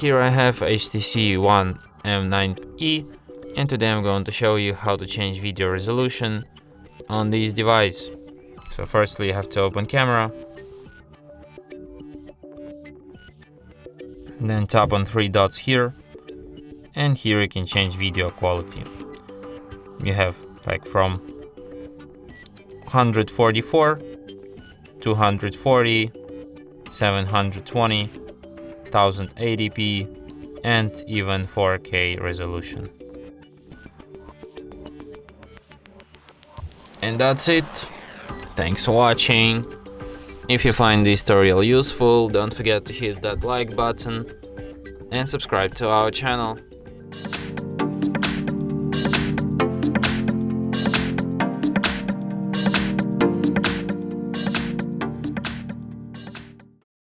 Here I have HTC One M9E, and today I'm going to show you how to change video resolution on this device. So firstly, you have to open camera, then tap on three dots here, and here you can change video quality. You have like from 144, 240, 720, 1080p, and even 4K resolution. And that's it. Thanks for watching. If you find this tutorial useful, don't forget to hit that like button and subscribe to our channel.